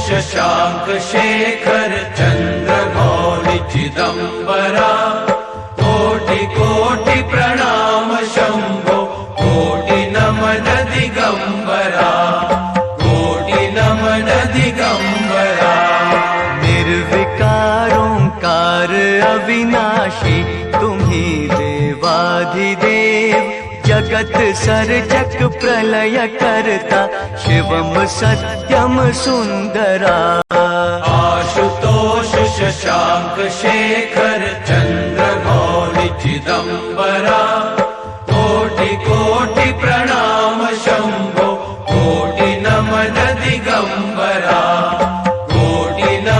शशांक शेखर चंद्रमौलि चिदंबरा कोटि कोटि प्रणाम शंभो कोटि नमन दिगंबरा कोटि नमन दिगंबरा। निर्विकार ओंकार अविनाशी तुम्ही देवाधिदेव जगत सर्जक प्रलय करता शिवम सत्यम सुंदरा। आशुतोष शशांक शेखर